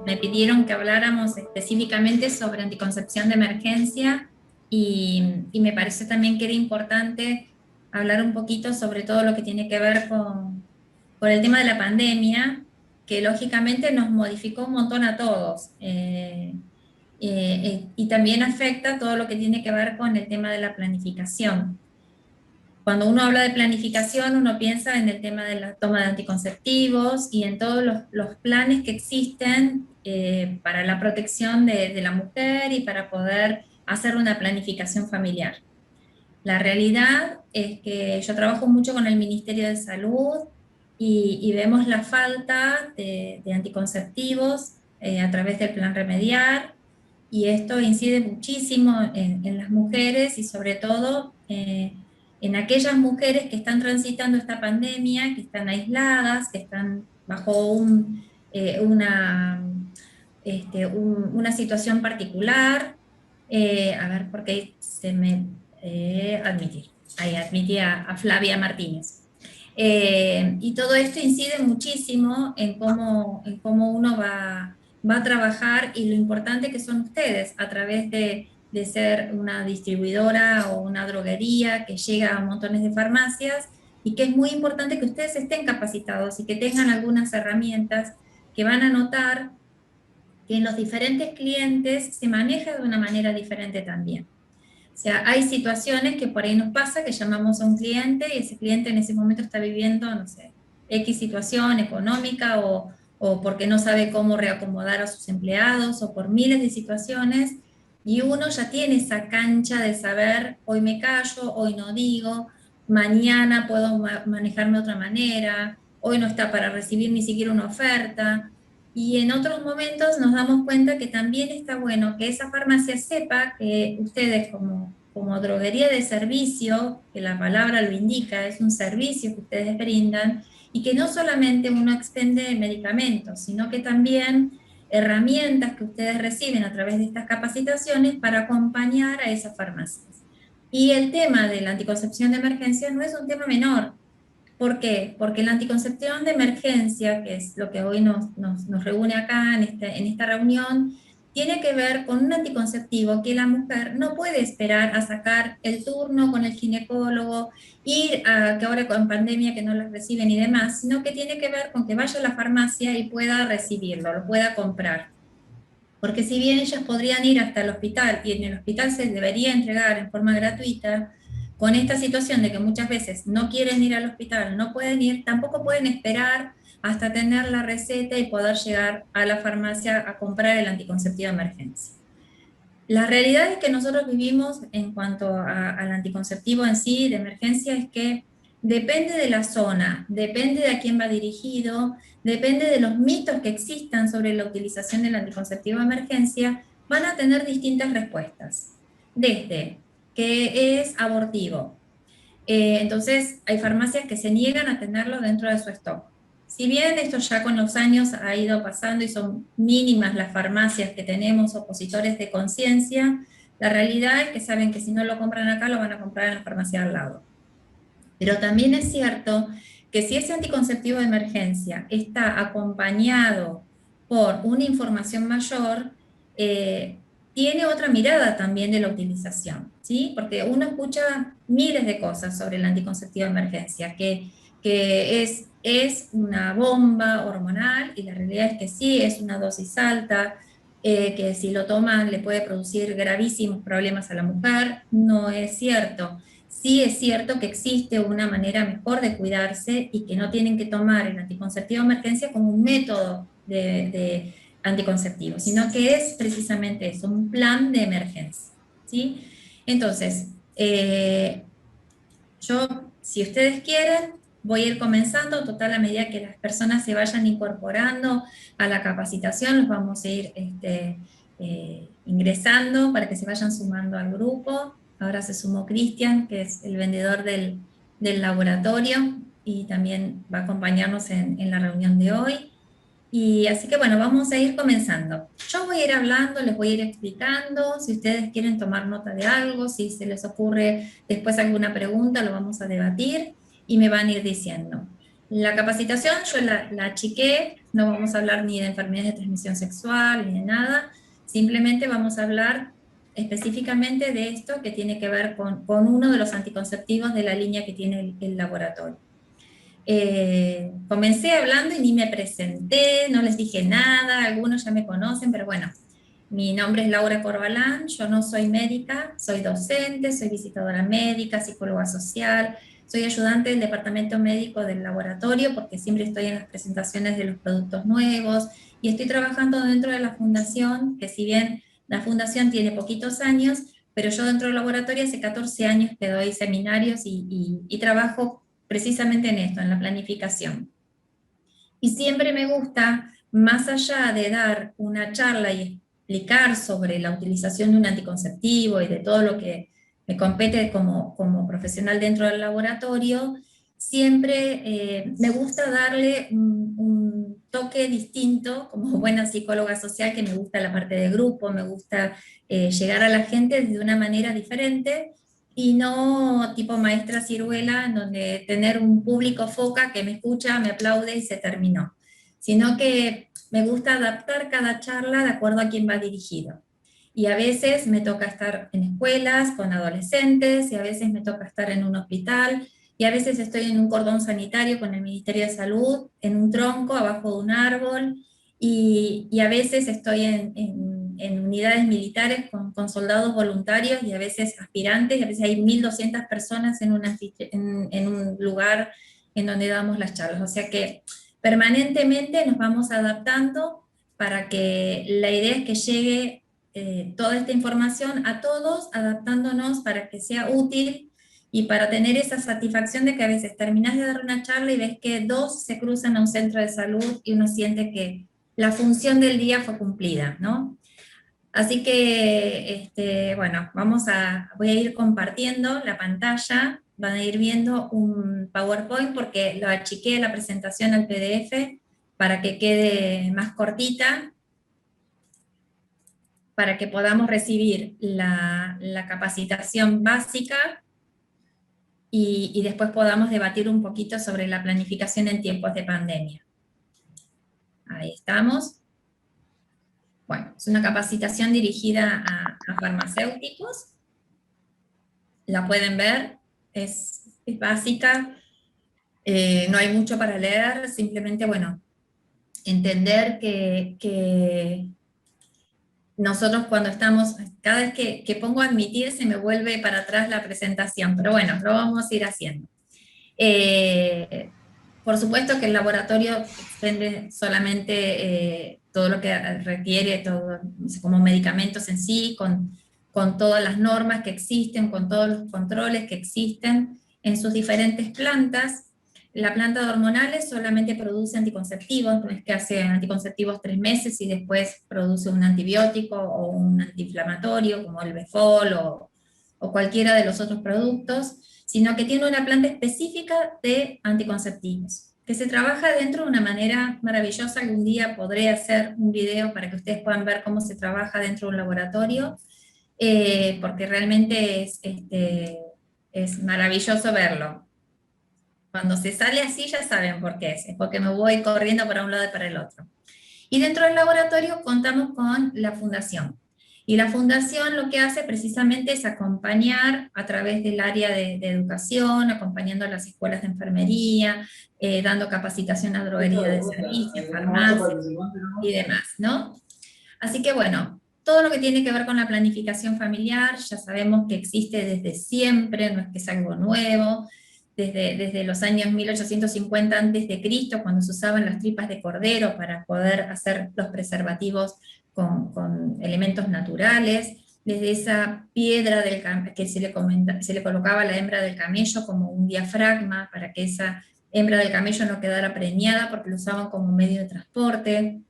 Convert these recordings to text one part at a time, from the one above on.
me pidieron que habláramos específicamente sobre anticoncepción de emergencia y me pareció también que era importante hablar un poquito sobre todo lo que tiene que ver con el tema de la pandemia, que lógicamente nos modificó un montón a todos. Y también afecta todo lo que tiene que ver con el tema de la planificación. Cuando uno habla de planificación, uno piensa en el tema de la toma de anticonceptivos y en todos los planes que existen para la protección de la mujer y para poder hacer una planificación familiar. La realidad es que yo trabajo mucho con el Ministerio de Salud y vemos la falta de anticonceptivos a través del plan Remediar, y esto incide muchísimo en las mujeres y sobre todo en aquellas mujeres que están transitando esta pandemia, que están aisladas, que están bajo una, una situación particular. A ver, porque se me admitir. Ahí admití a Flavia Martínez. Y todo esto incide muchísimo en cómo uno va a trabajar y lo importante que son ustedes a través de ser una distribuidora o una droguería que llega a montones de farmacias, y que es muy importante que ustedes estén capacitados y que tengan algunas herramientas que van a notar que en los diferentes clientes se maneja de una manera diferente también. O sea, hay situaciones que por ahí nos pasa que llamamos a un cliente y ese cliente en ese momento está viviendo, no sé, X situación económica o porque no sabe cómo reacomodar a sus empleados o por miles de situaciones, y uno ya tiene esa cancha de saber, hoy me callo, hoy no digo, mañana puedo manejarme de otra manera, hoy no está para recibir ni siquiera una oferta. Y en otros momentos nos damos cuenta que también está bueno que esa farmacia sepa que ustedes como droguería de servicio, que la palabra lo indica, es un servicio que ustedes brindan, y que no solamente uno expende medicamentos, sino que también herramientas que ustedes reciben a través de estas capacitaciones para acompañar a esas farmacias. Y el tema de la anticoncepción de emergencia no es un tema menor. ¿Por qué? Porque la anticoncepción de emergencia, que es lo que hoy nos reúne acá en esta reunión, tiene que ver con un anticonceptivo que la mujer no puede esperar a sacar el turno con el ginecólogo, ir a que ahora con pandemia que no los reciben y demás, sino que tiene que ver con que vaya a la farmacia y pueda recibirlo, lo pueda comprar. Porque si bien ellas podrían ir hasta el hospital y en el hospital se debería entregar en forma gratuita, con esta situación de que muchas veces no quieren ir al hospital, no pueden ir, tampoco pueden esperar hasta tener la receta y poder llegar a la farmacia a comprar el anticonceptivo de emergencia. La realidad es que nosotros vivimos en cuanto al anticonceptivo en sí, de emergencia, es que depende de la zona, depende de a quién va dirigido, depende de los mitos que existan sobre la utilización del anticonceptivo de emergencia, van a tener distintas respuestas. Desde que es abortivo, entonces, hay farmacias que se niegan a tenerlo dentro de su stock. Si bien esto ya con los años ha ido pasando y son mínimas las farmacias que tenemos opositores de conciencia, la realidad es que saben que si no lo compran acá, lo van a comprar en la farmacia al lado. Pero también es cierto que si ese anticonceptivo de emergencia está acompañado por una información mayor, tiene otra mirada también de la utilización, ¿sí? Porque uno escucha miles de cosas sobre el anticonceptivo de emergencia, que es una bomba hormonal, y la realidad es que sí, es una dosis alta, que si lo toman le puede producir gravísimos problemas a la mujer. No es cierto. Sí es cierto que existe una manera mejor de cuidarse y que no tienen que tomar el anticonceptivo de emergencia como un método de anticonceptivo, sino que es precisamente eso, un plan de emergencia, ¿sí? Entonces, yo, si ustedes quieren, voy a ir comenzando, total, a medida que las personas se vayan incorporando a la capacitación, los vamos a ir ingresando para que se vayan sumando al grupo. Ahora se sumó Cristian, que es el vendedor del laboratorio, y también va a acompañarnos en la reunión de hoy. Y así que bueno, vamos a ir comenzando. Yo voy a ir hablando, les voy a ir explicando, si ustedes quieren tomar nota de algo, si se les ocurre después alguna pregunta, lo vamos a debatir y me van a ir diciendo. La capacitación yo la achiqué, no vamos a hablar ni de enfermedades de transmisión sexual ni de nada, simplemente vamos a hablar específicamente de esto que tiene que ver con uno de los anticonceptivos de la línea que tiene el laboratorio. Comencé hablando y ni me presenté, no les dije nada, algunos ya me conocen, pero bueno, mi nombre es Laura Corbalán, yo no soy médica, soy docente, soy visitadora médica, psicóloga social, soy ayudante del departamento médico del laboratorio porque siempre estoy en las presentaciones de los productos nuevos y estoy trabajando dentro de la fundación, que si bien la fundación tiene poquitos años, pero yo dentro del laboratorio hace 14 años que doy seminarios y trabajo precisamente en esto, en la planificación. Y siempre me gusta, más allá de dar una charla y explicar sobre la utilización de un anticonceptivo y de todo lo que me compete como profesional dentro del laboratorio, siempre me gusta darle un toque distinto, como buena psicóloga social, que me gusta la parte de grupo, me gusta llegar a la gente de una manera diferente, y no tipo maestra ciruela, en donde tener un público foca que me escucha, me aplaude y se terminó, sino que me gusta adaptar cada charla de acuerdo a quién va dirigido. Y a veces me toca estar en escuelas con adolescentes, y a veces me toca estar en un hospital, y a veces estoy en un cordón sanitario con el Ministerio de Salud, en un tronco, abajo de un árbol, y a veces estoy en unidades militares con soldados voluntarios y a veces aspirantes, y a veces hay 1.200 personas en un lugar en donde damos las charlas. O sea que permanentemente nos vamos adaptando para que la idea es que llegue toda esta información a todos, adaptándonos para que sea útil y para tener esa satisfacción de que a veces terminás de dar una charla y ves que dos se cruzan a un centro de salud y uno siente que la función del día fue cumplida, ¿no? Así que, bueno, voy a ir compartiendo la pantalla, van a ir viendo un PowerPoint porque lo achiqué la presentación al PDF para que quede más cortita, para que podamos recibir la capacitación básica y después podamos debatir un poquito sobre la planificación en tiempos de pandemia. Ahí estamos. Bueno, es una capacitación dirigida a farmacéuticos. La pueden ver, es básica, no hay mucho para leer, simplemente, bueno, entender que nosotros cuando estamos, cada vez que pongo admitir se me vuelve para atrás la presentación, pero bueno, lo vamos a ir haciendo. Por supuesto que el laboratorio expende solamente todo lo que requiere, todo, como medicamentos en sí, con todas las normas que existen, con todos los controles que existen en sus diferentes plantas. La planta de hormonales solamente produce anticonceptivos, no es que hace anticonceptivos 3 meses y después produce un antibiótico o un antiinflamatorio como el Befol o cualquiera de los otros productos, sino que tiene una planta específica de anticonceptivos, que se trabaja dentro de una manera maravillosa. Algún día podré hacer un video para que ustedes puedan ver cómo se trabaja dentro de un laboratorio, porque realmente es maravilloso verlo. Cuando se sale así ya saben por qué es porque me voy corriendo para un lado y para el otro. Y dentro del laboratorio contamos con la fundación. Y la fundación lo que hace precisamente es acompañar a través del área de educación, acompañando a las escuelas de enfermería, dando capacitación a droguería de servicios, farmacias y demás, ¿no? Así que bueno, todo lo que tiene que ver con la planificación familiar, ya sabemos que existe desde siempre, no es que es algo nuevo, desde los años 1850 a.C., cuando se usaban las tripas de cordero para poder hacer los preservativos con elementos naturales, desde esa piedra que se le colocaba a la hembra del camello como un diafragma para que esa hembra del camello no quedara preñada porque lo usaban como medio de transporte.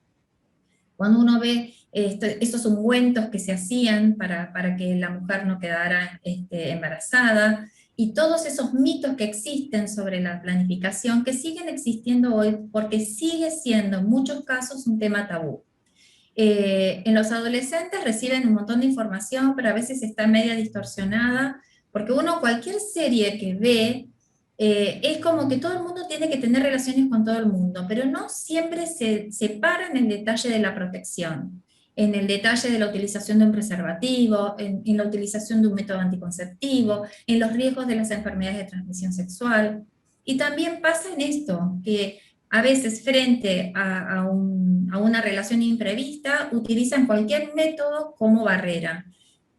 Cuando uno ve esos ungüentos que se hacían para que la mujer no quedara embarazada, y todos esos mitos que existen sobre la planificación, que siguen existiendo hoy, porque sigue siendo en muchos casos un tema tabú. En los adolescentes reciben un montón de información, pero a veces está media distorsionada, porque uno cualquier serie que ve es como que todo el mundo tiene que tener relaciones con todo el mundo, pero no siempre se para en el detalle de la protección, en el detalle de la utilización de un preservativo, en la utilización de un método anticonceptivo, en los riesgos de las enfermedades de transmisión sexual. Y también pasa en esto, que a veces frente a una relación imprevista utilizan cualquier método como barrera,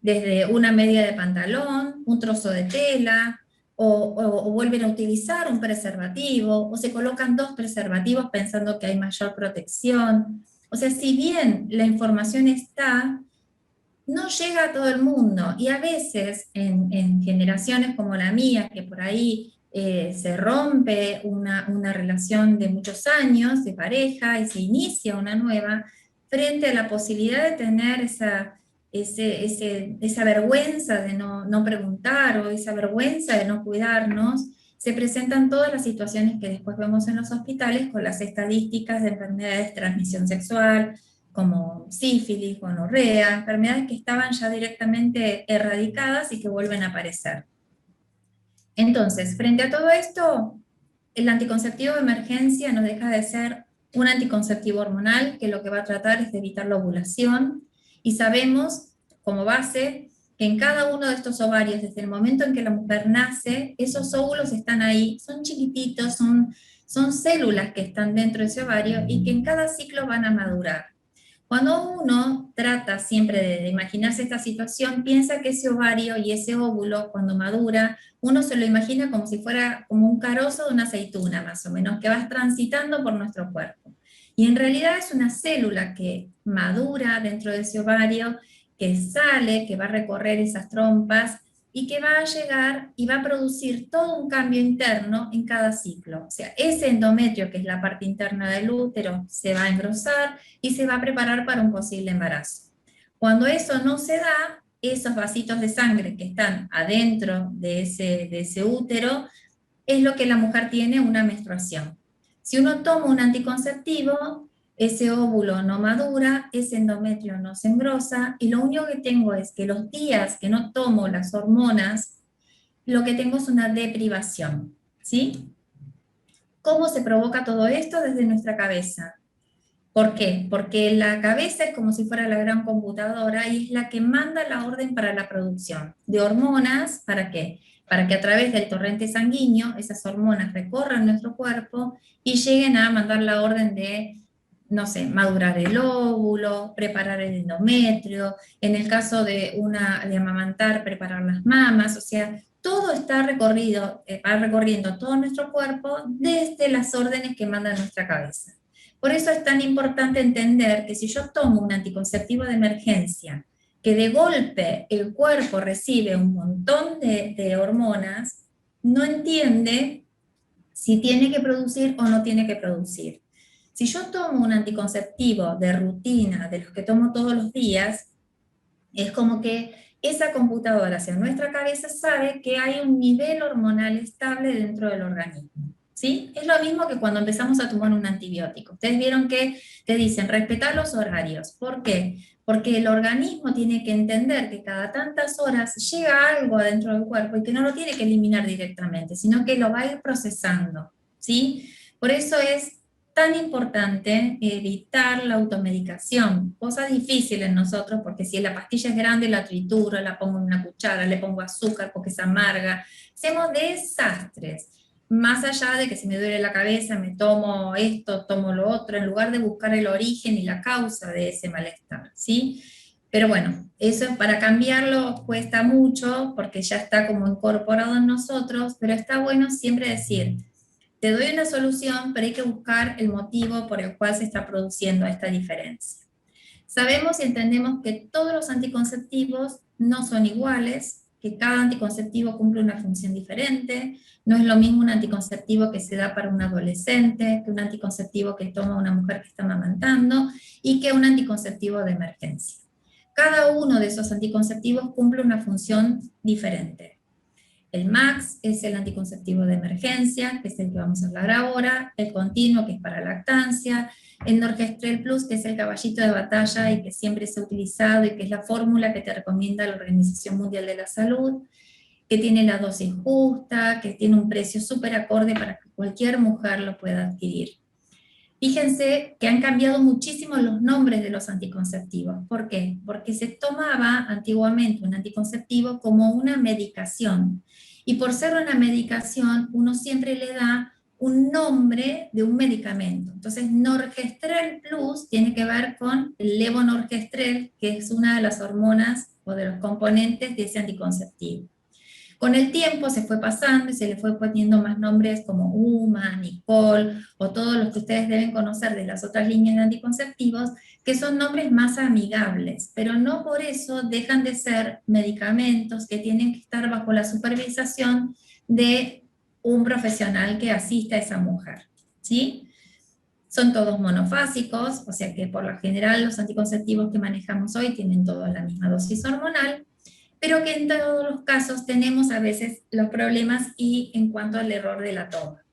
desde una media de pantalón, un trozo de tela, o vuelven a utilizar un preservativo, o se colocan dos preservativos pensando que hay mayor protección. O sea, si bien la información está, no llega a todo el mundo, y a veces en generaciones como la mía, que por ahí se rompe una relación de muchos años de pareja y se inicia una nueva, frente a la posibilidad de tener esa vergüenza de no preguntar, o esa vergüenza de no cuidarnos, se presentan todas las situaciones que después vemos en los hospitales con las estadísticas de enfermedades de transmisión sexual, como sífilis, gonorrea, enfermedades que estaban ya directamente erradicadas y que vuelven a aparecer. Entonces, frente a todo esto, el anticonceptivo de emergencia no deja de ser un anticonceptivo hormonal que lo que va a tratar es de evitar la ovulación, y sabemos como base que en cada uno de estos ovarios, desde el momento en que la mujer nace, esos óvulos están ahí, son chiquititos, son células que están dentro de ese ovario y que en cada ciclo van a madurar. Cuando uno trata siempre de imaginarse esta situación, piensa que ese ovario y ese óvulo, cuando madura, uno se lo imagina como si fuera como un carozo de una aceituna, más o menos, que va transitando por nuestro cuerpo. Y en realidad es una célula que madura dentro de ese ovario, que sale, que va a recorrer esas trompas, y que va a llegar y va a producir todo un cambio interno en cada ciclo. O sea, ese endometrio, que es la parte interna del útero, se va a engrosar y se va a preparar para un posible embarazo. Cuando eso no se da, esos vasitos de sangre que están adentro de ese útero, es lo que la mujer tiene una menstruación. Si uno toma un anticonceptivo, ese óvulo no madura, ese endometrio no se engrosa, y lo único que tengo es que los días que no tomo las hormonas, lo que tengo es una deprivación, ¿sí? ¿Cómo se provoca todo esto? Desde nuestra cabeza. ¿Por qué? Porque la cabeza es como si fuera la gran computadora y es la que manda la orden para la producción de hormonas. ¿Para qué? Para que a través del torrente sanguíneo esas hormonas recorran nuestro cuerpo y lleguen a mandar la orden de, no sé, madurar el óvulo, preparar el endometrio, en el caso de amamantar, preparar las mamas. O sea, todo está recorrido, va recorriendo todo nuestro cuerpo desde las órdenes que manda nuestra cabeza. Por eso es tan importante entender que si yo tomo un anticonceptivo de emergencia, que de golpe el cuerpo recibe un montón de hormonas, no entiende si tiene que producir o no tiene que producir. Si yo tomo un anticonceptivo de rutina, de los que tomo todos los días, es como que esa computadora, hacia nuestra cabeza, sabe que hay un nivel hormonal estable dentro del organismo. ¿Sí? Es lo mismo que cuando empezamos a tomar un antibiótico. Ustedes vieron que te dicen respetar los horarios. ¿Por qué? Porque el organismo tiene que entender que cada tantas horas llega algo adentro del cuerpo y que no lo tiene que eliminar directamente, sino que lo va a ir procesando. ¿Sí? Por eso es tan importante evitar la automedicación, cosa difícil en nosotros, porque si la pastilla es grande la trituro, la pongo en una cuchara, le pongo azúcar porque es amarga, hacemos desastres. Más allá de que si me duele la cabeza, me tomo esto, tomo lo otro, en lugar de buscar el origen y la causa de ese malestar, ¿sí? Pero bueno, eso para cambiarlo cuesta mucho, porque ya está como incorporado en nosotros, pero está bueno siempre decir, te doy una solución, pero hay que buscar el motivo por el cual se está produciendo esta diferencia. Sabemos y entendemos que todos los anticonceptivos no son iguales, que cada anticonceptivo cumple una función diferente. No es lo mismo un anticonceptivo que se da para un adolescente, que un anticonceptivo que toma una mujer que está amamantando, y que un anticonceptivo de emergencia. Cada uno de esos anticonceptivos cumple una función diferente. El MAX es el anticonceptivo de emergencia, que es el que vamos a hablar ahora, el continuo, que es para lactancia, el Norgestrel Plus, que es el caballito de batalla y que siempre se ha utilizado y que es la fórmula que te recomienda la Organización Mundial de la Salud, que tiene la dosis justa, que tiene un precio súper acorde para que cualquier mujer lo pueda adquirir. Fíjense que han cambiado muchísimo los nombres de los anticonceptivos. ¿Por qué? Porque se tomaba antiguamente un anticonceptivo como una medicación. Y por ser una medicación, uno siempre le da un nombre de un medicamento. Entonces, Norgestrel Plus tiene que ver con el levonorgestrel, que es una de las hormonas o de los componentes de ese anticonceptivo. Con el tiempo se fue pasando y se le fue poniendo más nombres como Uma, Nicole, o todos los que ustedes deben conocer de las otras líneas de anticonceptivos, que son nombres más amigables, pero no por eso dejan de ser medicamentos que tienen que estar bajo la supervisación de un profesional que asista a esa mujer, ¿sí? Son todos monofásicos, o sea que por lo general los anticonceptivos que manejamos hoy tienen todos la misma dosis hormonal, pero que en todos los casos tenemos a veces los problemas y en cuanto al error de la toma.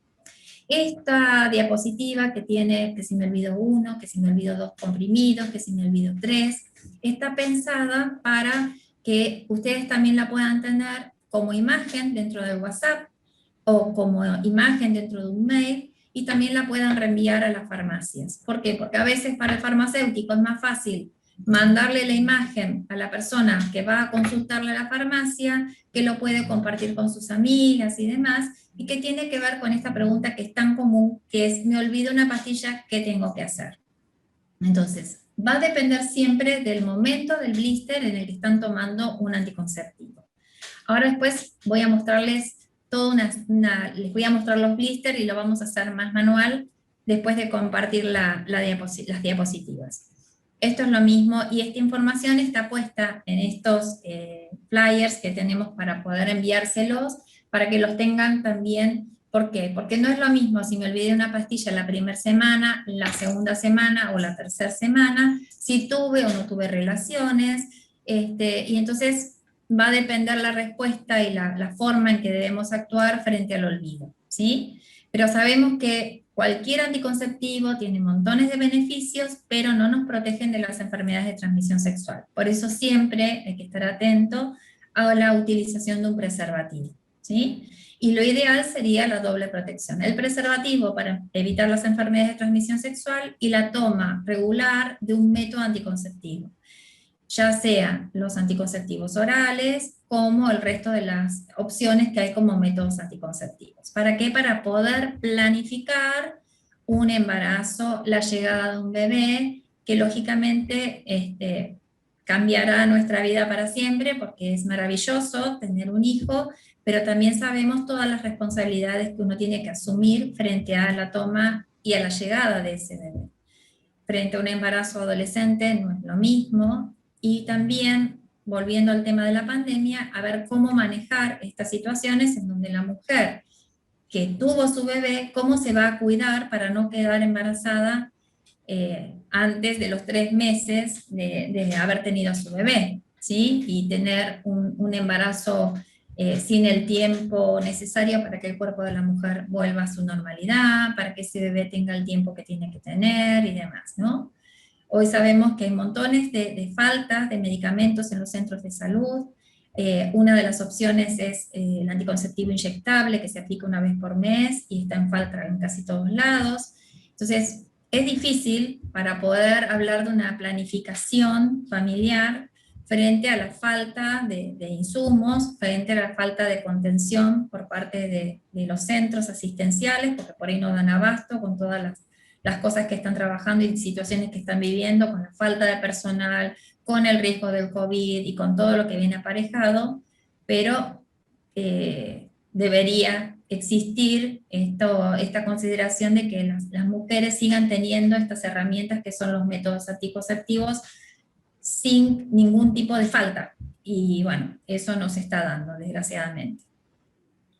Esta diapositiva que tiene que si me olvido uno, que si me olvido dos comprimidos, que si me olvido tres, está pensada para que ustedes también la puedan tener como imagen dentro de WhatsApp o como imagen dentro de un mail y también la puedan reenviar a las farmacias. ¿Por qué? Porque a veces para el farmacéutico es más fácil mandarle la imagen a la persona que va a consultarle a la farmacia, que lo puede compartir con sus amigas y demás, y que tiene que ver con esta pregunta que es tan común, que es, me olvido una pastilla, ¿qué tengo que hacer? Entonces, va a depender siempre del momento del blister en el que están tomando un anticonceptivo. Ahora después voy a mostrarles les voy a mostrar los blisters y lo vamos a hacer más manual después de compartir las diapositivas. Esto es lo mismo y esta información está puesta en estos flyers que tenemos para poder enviárselos, para que los tengan también. ¿Por qué? Porque no es lo mismo si me olvidé una pastilla la primera semana, la segunda semana o la tercera semana, si tuve o no tuve relaciones, y entonces va a depender la respuesta y la forma en que debemos actuar frente al olvido, ¿sí? Pero sabemos que cualquier anticonceptivo tiene montones de beneficios, pero no nos protegen de las enfermedades de transmisión sexual. Por eso siempre hay que estar atento a la utilización de un preservativo, ¿sí? Y lo ideal sería la doble protección. El preservativo para evitar las enfermedades de transmisión sexual y la toma regular de un método anticonceptivo, ya sean los anticonceptivos orales como el resto de las opciones que hay como métodos anticonceptivos. ¿Para qué? Para poder planificar un embarazo, la llegada de un bebé, que lógicamente cambiará nuestra vida para siempre, porque es maravilloso tener un hijo, pero también sabemos todas las responsabilidades que uno tiene que asumir frente a la toma y a la llegada de ese bebé. Frente a un embarazo adolescente no es lo mismo, y también, volviendo al tema de la pandemia, a ver cómo manejar estas situaciones en donde la mujer que tuvo su bebé, cómo se va a cuidar para no quedar embarazada antes de los 3 meses de haber tenido a su bebé, ¿sí? Y tener un embarazo sin el tiempo necesario para que el cuerpo de la mujer vuelva a su normalidad, para que ese bebé tenga el tiempo que tiene que tener y demás, ¿no? Hoy sabemos que hay montones de faltas de medicamentos en los centros de salud. Una de las opciones es el anticonceptivo inyectable, que se aplica una vez por mes y está en falta en casi todos lados. Entonces, es difícil para poder hablar de una planificación familiar frente a la falta de insumos, frente a la falta de contención por parte de los centros asistenciales, porque por ahí no dan abasto con todas las cosas que están trabajando y situaciones que están viviendo, con la falta de personal, con el riesgo del COVID y con todo lo que viene aparejado, pero debería existir esta consideración de que las mujeres sigan teniendo estas herramientas que son los métodos anticonceptivos sin ningún tipo de falta. Y bueno, eso no se está dando, desgraciadamente.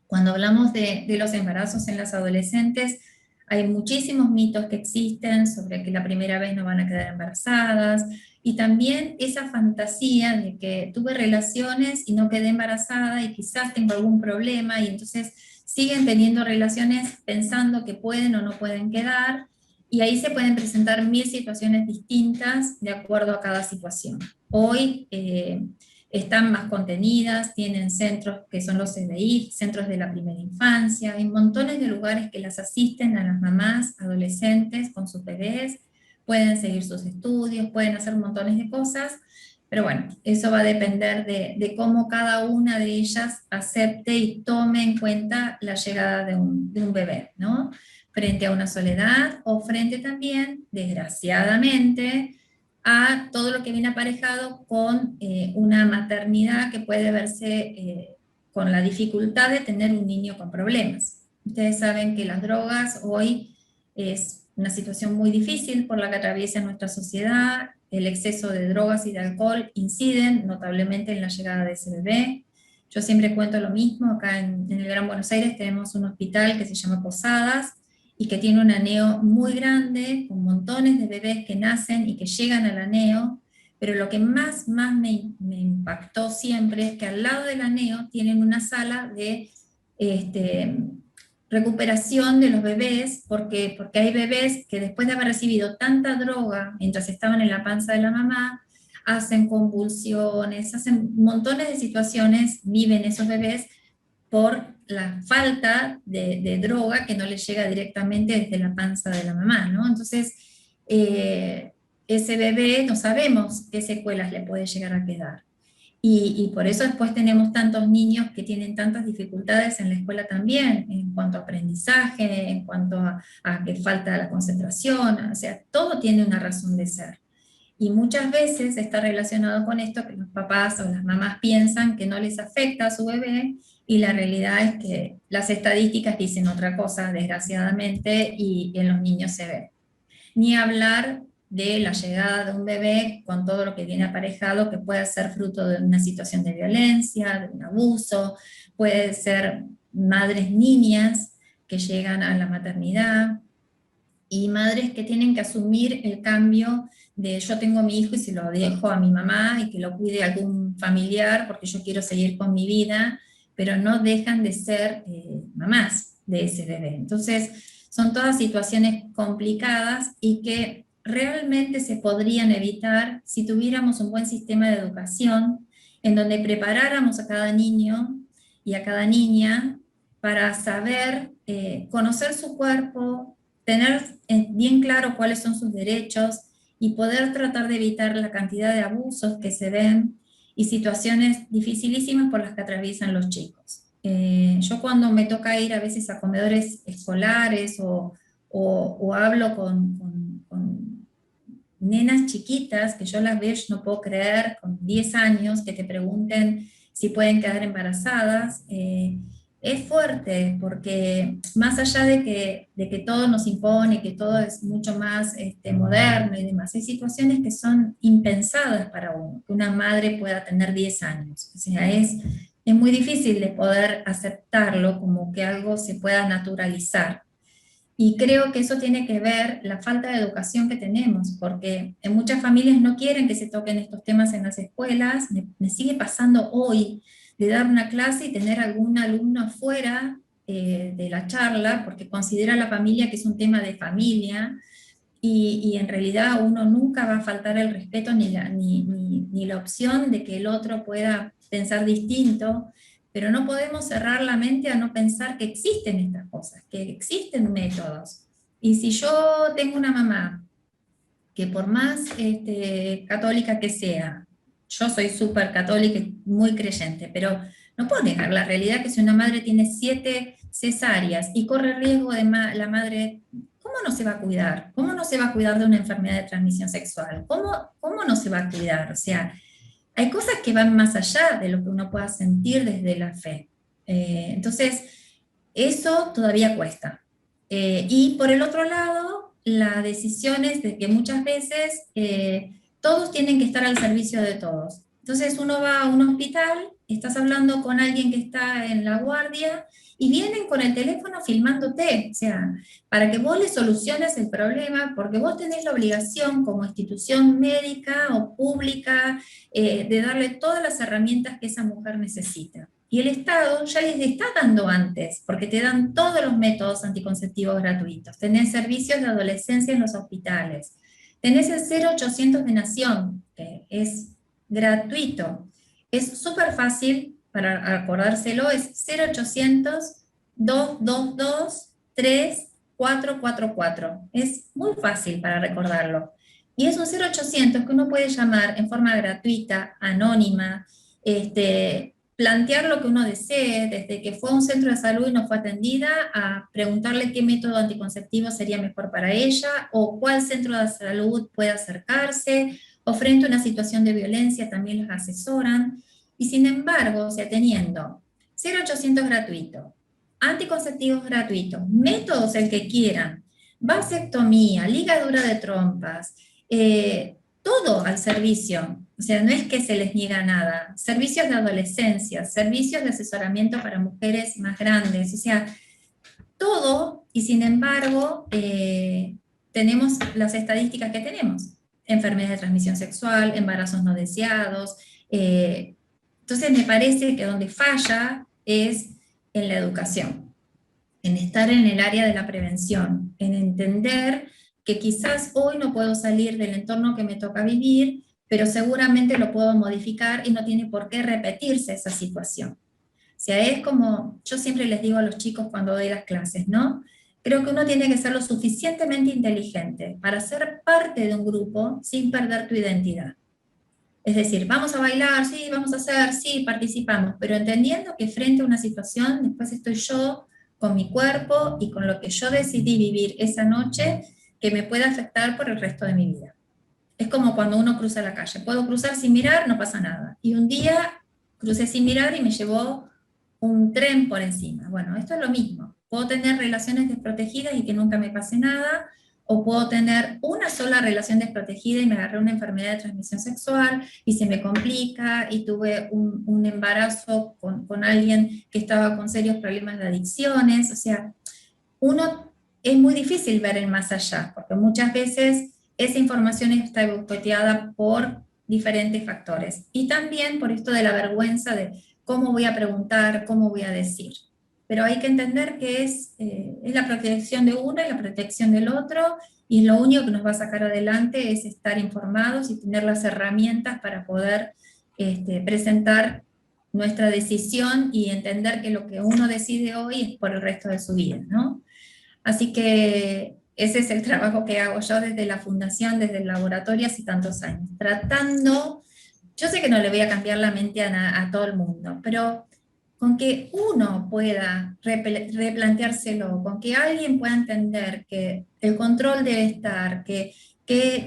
Cuando hablamos de los embarazos en las adolescentes, hay muchísimos mitos que existen sobre que la primera vez no van a quedar embarazadas, y también esa fantasía de que tuve relaciones y no quedé embarazada y quizás tengo algún problema, y entonces siguen teniendo relaciones pensando que pueden o no pueden quedar, y ahí se pueden presentar 1000 situaciones distintas de acuerdo a cada situación. Hoy están más contenidas, tienen centros que son los CDI, centros de la primera infancia, hay montones de lugares que las asisten a las mamás, adolescentes con sus bebés, pueden seguir sus estudios, pueden hacer montones de cosas, pero bueno, eso va a depender de cómo cada una de ellas acepte y tome en cuenta la llegada de un bebé, ¿no? Frente a una soledad o frente también, desgraciadamente, a todo lo que viene aparejado con una maternidad que puede verse con la dificultad de tener un niño con problemas. Ustedes saben que las drogas hoy es una situación muy difícil por la que atraviesa nuestra sociedad. El exceso de drogas y de alcohol inciden notablemente en la llegada de ese bebé. Yo siempre cuento lo mismo, acá en el Gran Buenos Aires tenemos un hospital que se llama Posadas, y que tiene un aneo muy grande, con montones de bebés que nacen y que llegan al aneo, pero lo que más me impactó siempre es que al lado del aneo tienen una sala de este, recuperación de los bebés, porque hay bebés que después de haber recibido tanta droga mientras estaban en la panza de la mamá, hacen convulsiones, hacen montones de situaciones, viven esos bebés por la falta de droga que no le llega directamente desde la panza de la mamá, ¿no? Entonces, ese bebé no sabemos qué secuelas le puede llegar a quedar. Y por eso después tenemos tantos niños que tienen tantas dificultades en la escuela también, en cuanto a aprendizaje, en cuanto a que falta la concentración, o sea, todo tiene una razón de ser. Y muchas veces está relacionado con esto que los papás o las mamás piensan que no les afecta a su bebé, y la realidad es que las estadísticas dicen otra cosa, desgraciadamente, y en los niños se ve. Ni hablar de la llegada de un bebé con todo lo que viene aparejado, que puede ser fruto de una situación de violencia, de un abuso, puede ser madres niñas que llegan a la maternidad, y madres que tienen que asumir el cambio de yo tengo a mi hijo y se lo dejo a mi mamá y que lo cuide algún familiar porque yo quiero seguir con mi vida, pero no dejan de ser mamás de ese bebé. Entonces, son todas situaciones complicadas y que realmente se podrían evitar si tuviéramos un buen sistema de educación en donde preparáramos a cada niño y a cada niña para saber conocer su cuerpo, tener bien claro cuáles son sus derechos y poder tratar de evitar la cantidad de abusos que se ven y situaciones dificilísimas por las que atraviesan los chicos. Yo cuando me toca ir a veces a comedores escolares o hablo con nenas chiquitas, que yo las veo, yo no puedo creer, con 10 años, que te pregunten si pueden quedar embarazadas, es fuerte, porque más allá de que todo nos impone, que todo es mucho más moderno y demás, hay situaciones que son impensadas para uno, que una madre pueda tener 10 años. O sea, es muy difícil de poder aceptarlo como que algo se pueda naturalizar. Y creo que eso tiene que ver la falta de educación que tenemos, porque en muchas familias no quieren que se toquen estos temas en las escuelas. Me sigue pasando hoy de dar una clase y tener algún alumno afuera de la charla, porque considera la familia que es un tema de familia, y en realidad uno nunca va a faltar el respeto ni la opción de que el otro pueda pensar distinto, pero no podemos cerrar la mente a no pensar que existen estas cosas, que existen métodos. Y si yo tengo una mamá que por más católica que sea, yo soy súper católica y muy creyente, pero no puedo negar la realidad que si una madre tiene 7 cesáreas y corre riesgo de la madre, ¿cómo no se va a cuidar? ¿Cómo no se va a cuidar de una enfermedad de transmisión sexual? ¿Cómo no se va a cuidar? O sea, hay cosas que van más allá de lo que uno pueda sentir desde la fe. Entonces, eso todavía cuesta. Y por el otro lado, la decisión es de que muchas veces todos tienen que estar al servicio de todos. Entonces uno va a un hospital, estás hablando con alguien que está en la guardia y vienen con el teléfono filmándote, o sea, para que vos le soluciones el problema, porque vos tenés la obligación como institución médica o pública de darle todas las herramientas que esa mujer necesita. Y el Estado ya les está dando antes, porque te dan todos los métodos anticonceptivos gratuitos. Tenés servicios de adolescencia en los hospitales. Tenés el 0800 de Nación, que es gratuito. Es súper fácil para acordárselo, es 0800-222-3444. Es muy fácil para recordarlo. Y es un 0800 que uno puede llamar en forma gratuita, anónima, plantear lo que uno desee, desde que fue a un centro de salud y no fue atendida, a preguntarle qué método anticonceptivo sería mejor para ella, o cuál centro de salud puede acercarse, o frente a una situación de violencia también los asesoran. Y sin embargo, o sea, teniendo 0800 gratuito, anticonceptivos gratuitos, métodos el que quieran, vasectomía, ligadura de trompas, todo al servicio. O sea, no es que se les niega nada. Servicios de adolescencia, servicios de asesoramiento para mujeres más grandes, o sea, todo, y sin embargo, tenemos las estadísticas que tenemos. Enfermedades de transmisión sexual, embarazos no deseados. Entonces me parece que donde falla es en la educación, en estar en el área de la prevención, en entender que quizás hoy no puedo salir del entorno que me toca vivir, pero seguramente lo puedo modificar y no tiene por qué repetirse esa situación. O sea, es como, yo siempre les digo a los chicos cuando doy las clases, ¿no? Creo que uno tiene que ser lo suficientemente inteligente para ser parte de un grupo sin perder tu identidad. Es decir, vamos a bailar, sí, vamos a hacer, sí, participamos, pero entendiendo que frente a una situación, después estoy yo con mi cuerpo y con lo que yo decidí vivir esa noche que me puede afectar por el resto de mi vida. Es como cuando uno cruza la calle. Puedo cruzar sin mirar, no pasa nada. Y un día crucé sin mirar y me llevó un tren por encima. Bueno, esto es lo mismo. Puedo tener relaciones desprotegidas y que nunca me pase nada, o puedo tener una sola relación desprotegida y me agarré una enfermedad de transmisión sexual y se me complica y tuve un embarazo con alguien que estaba con serios problemas de adicciones. O sea, uno es muy difícil ver el más allá, porque muchas veces esa información está boicoteada por diferentes factores. Y también por esto de la vergüenza de cómo voy a preguntar, cómo voy a decir. Pero hay que entender que es la protección de uno y la protección del otro, y lo único que nos va a sacar adelante es estar informados y tener las herramientas para poder presentar nuestra decisión y entender que lo que uno decide hoy es por el resto de su vida, ¿no? Así que ese es el trabajo que hago yo desde la fundación, desde el laboratorio hace tantos años, tratando, yo sé que no le voy a cambiar la mente a todo el mundo, pero con que uno pueda replanteárselo, con que alguien pueda entender que el control debe estar, que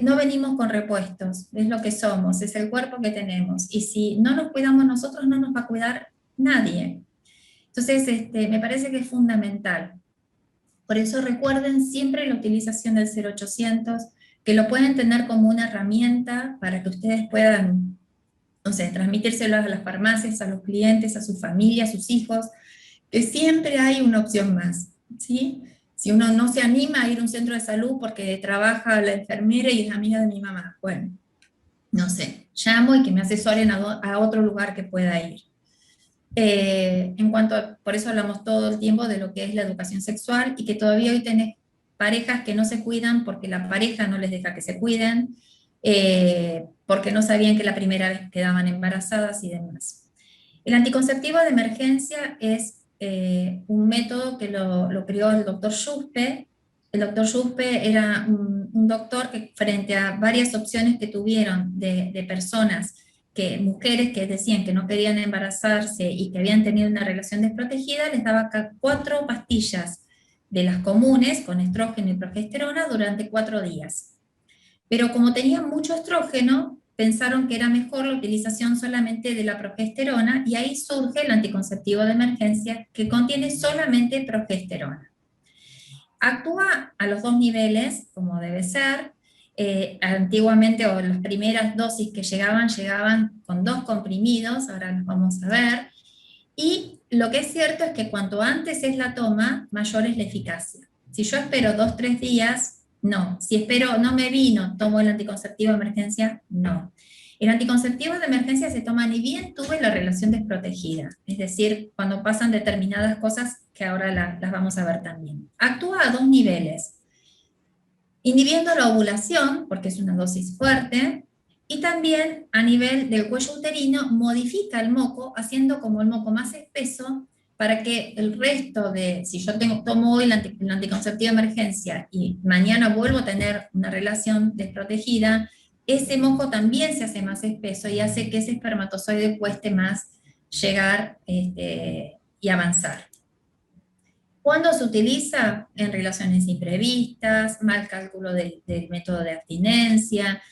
no venimos con repuestos, es lo que somos, es el cuerpo que tenemos, y si no nos cuidamos nosotros, no nos va a cuidar nadie. Entonces, me parece que es fundamental. Por eso recuerden siempre la utilización del 0800, que lo pueden tener como una herramienta para que ustedes puedan, no sé, transmitírselo a las farmacias, a los clientes, a su familia, a sus hijos, que siempre hay una opción más, ¿sí? Si uno no se anima a ir a un centro de salud porque trabaja la enfermera y es amiga de mi mamá, bueno, no sé, llamo y que me asesoren a otro lugar que pueda ir. En cuanto a, por eso hablamos todo el tiempo de lo que es la educación sexual, y que todavía hoy tenés parejas que no se cuidan porque la pareja no les deja que se cuiden, porque no sabían que la primera vez quedaban embarazadas y demás. El anticonceptivo de emergencia es un método que lo creó el doctor Schuspe. El doctor Schuspe era un doctor que, frente a varias opciones que tuvieron de personas, mujeres que decían que no querían embarazarse y que habían tenido una relación desprotegida, les daba 4 pastillas de las comunes con estrógeno y progesterona durante 4 días. Pero como tenían mucho estrógeno, pensaron que era mejor la utilización solamente de la progesterona, y ahí surge el anticonceptivo de emergencia, que contiene solamente progesterona. Actúa a los 2 niveles, como debe ser. Antiguamente, o las primeras dosis que llegaban con 2 comprimidos, ahora los vamos a ver. Y lo que es cierto es que cuanto antes es la toma, mayor es la eficacia. Si yo espero 2, 3 días, no. Si espero, no me vino, tomo el anticonceptivo de emergencia, no. El anticonceptivo de emergencia se toma ni bien tuve la relación desprotegida, es decir, cuando pasan determinadas cosas que ahora las vamos a ver también. Actúa a 2 niveles, inhibiendo la ovulación, porque es una dosis fuerte, Y también a nivel del cuello uterino modifica el moco, haciendo como el moco más espeso para que el resto de, si yo tomo hoy el anticonceptivo de emergencia y mañana vuelvo a tener una relación desprotegida, ese moco también se hace más espeso y hace que ese espermatozoide cueste más llegar y avanzar. ¿Cuándo se utiliza? En relaciones imprevistas, mal cálculo del método de abstinencia,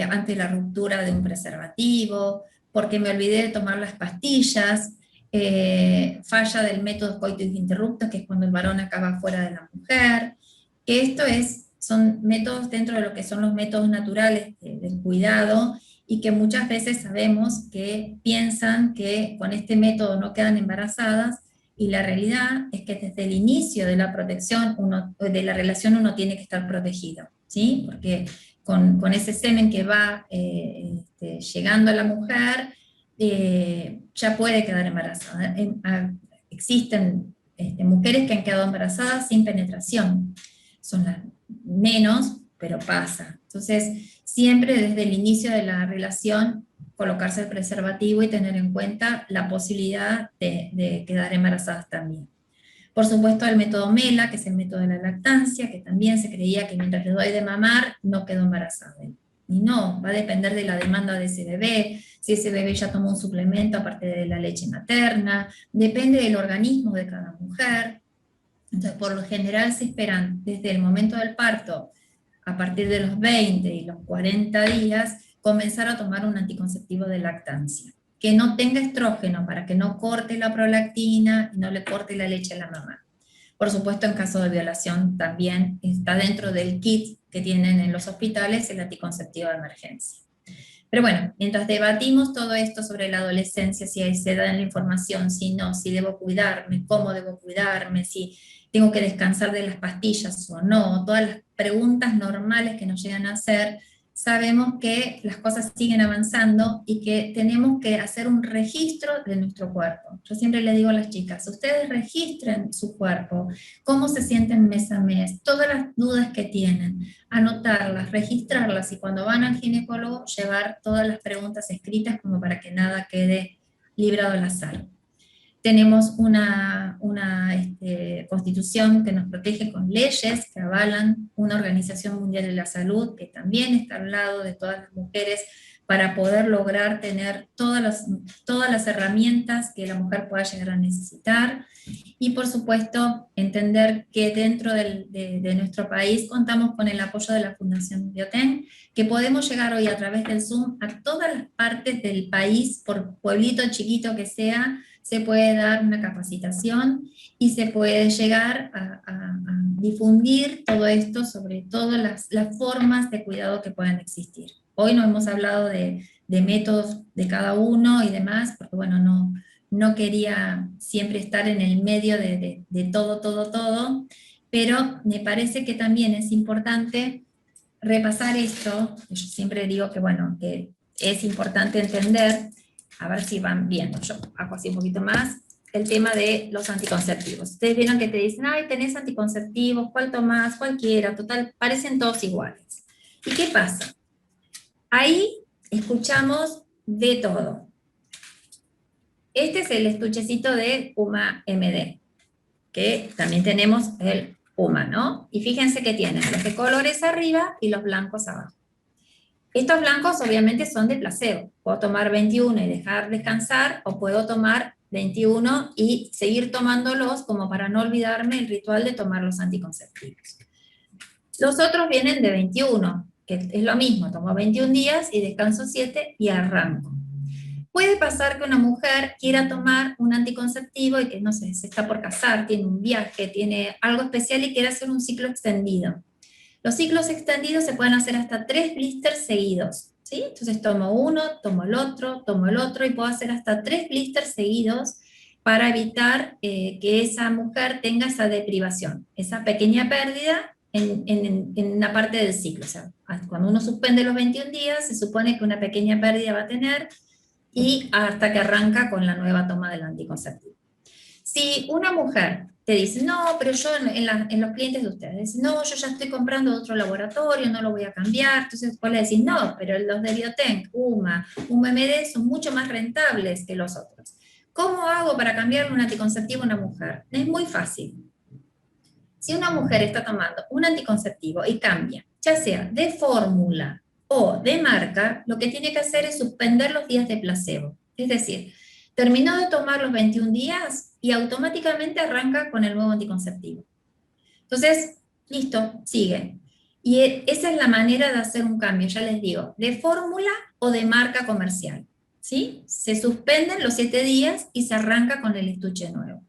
ante la ruptura de un preservativo, porque me olvidé de tomar las pastillas, falla del método coitus interruptus, que es cuando el varón acaba fuera de la mujer, que son métodos dentro de lo que son los métodos naturales del cuidado, y que muchas veces sabemos que piensan que con este método no quedan embarazadas, y la realidad es que desde el inicio de la protección, de la relación, uno tiene que estar protegido, ¿sí? Porque con ese semen que va llegando a la mujer, ya puede quedar embarazada. Existen mujeres que han quedado embarazadas sin penetración, son las menos, pero pasa. Entonces, siempre desde el inicio de la relación, colocarse el preservativo y tener en cuenta la posibilidad de quedar embarazadas también. Por supuesto, el método MELA, que es el método de la lactancia, que también se creía que mientras le doy de mamar, no quedo embarazada. Y no, va a depender de la demanda de ese bebé, si ese bebé ya tomó un suplemento aparte de la leche materna, depende del organismo de cada mujer. Entonces, por lo general se esperan desde el momento del parto, a partir de los 20 y los 40 días, comenzar a tomar un anticonceptivo de lactancia, que no tenga estrógeno para que no corte la prolactina y no le corte la leche a la mamá. Por supuesto, en caso de violación también está dentro del kit que tienen en los hospitales el anticonceptivo de emergencia. Pero bueno, mientras debatimos todo esto sobre la adolescencia, si se da la información, si no, si debo cuidarme, cómo debo cuidarme, si tengo que descansar de las pastillas o no, todas las preguntas normales que nos llegan a hacer, sabemos que las cosas siguen avanzando y que tenemos que hacer un registro de nuestro cuerpo. Yo siempre le digo a las chicas, ustedes registren su cuerpo, cómo se sienten mes a mes, todas las dudas que tienen, anotarlas, registrarlas, y cuando van al ginecólogo llevar todas las preguntas escritas como para que nada quede librado al azar. Tenemos una constitución que nos protege con leyes que avalan una Organización Mundial de la Salud, que también está al lado de todas las mujeres para poder lograr tener todas las herramientas que la mujer pueda llegar a necesitar. Y por supuesto, entender que dentro de nuestro país contamos con el apoyo de la Fundación Bioten, que podemos llegar hoy a través del Zoom a todas las partes del país, por pueblito chiquito que sea, se puede dar una capacitación y se puede llegar a difundir todo esto sobre todas las formas de cuidado que puedan existir. Hoy no hemos hablado de métodos de cada uno y demás, porque bueno, no quería siempre estar en el medio de todo, pero me parece que también es importante repasar esto. Yo siempre digo que bueno, que es importante entender, a ver si van viendo, yo hago así un poquito más, el tema de los anticonceptivos. Ustedes vieron que te dicen, ay, tenés anticonceptivos, ¿cuál tomás? Cualquiera, total, parecen todos iguales. ¿Y qué pasa? Ahí escuchamos de todo. Este es el estuchecito de Puma MD, que también tenemos el Puma, ¿no? Y fíjense que tienen los de colores arriba y los blancos abajo. Estos blancos obviamente son de placebo. Puedo tomar 21 y dejar descansar, o puedo tomar 21 y seguir tomándolos como para no olvidarme el ritual de tomar los anticonceptivos. Los otros vienen de 21, que es lo mismo, tomo 21 días y descanso 7 y arranco. Puede pasar que una mujer quiera tomar un anticonceptivo y que, no sé, se está por casar, tiene un viaje, tiene algo especial y quiere hacer un ciclo extendido. Los ciclos extendidos se pueden hacer hasta 3 blisters seguidos, ¿sí? Entonces tomo uno, tomo el otro, y puedo hacer hasta 3 blisters seguidos para evitar que esa mujer tenga esa deprivación, esa pequeña pérdida en una parte del ciclo. O sea, cuando uno suspende los 21 días, se supone que una pequeña pérdida va a tener, y hasta que arranca con la nueva toma del anticonceptivo. Si una mujer te dicen, no, pero yo en los clientes de ustedes, dicen, no, yo ya estoy comprando otro laboratorio, no lo voy a cambiar. Entonces vos le decís, no, pero los de Biotech, UMA, UMMD son mucho más rentables que los otros. ¿Cómo hago para cambiarle un anticonceptivo a una mujer? Es muy fácil. Si una mujer está tomando un anticonceptivo y cambia, ya sea de fórmula o de marca, lo que tiene que hacer es suspender los días de placebo. Es decir, terminó de tomar los 21 días y automáticamente arranca con el nuevo anticonceptivo. Entonces, listo, sigue. Y esa es la manera de hacer un cambio, ya les digo, de fórmula o de marca comercial. ¿Sí? Se suspenden los 7 días y se arranca con el estuche nuevo.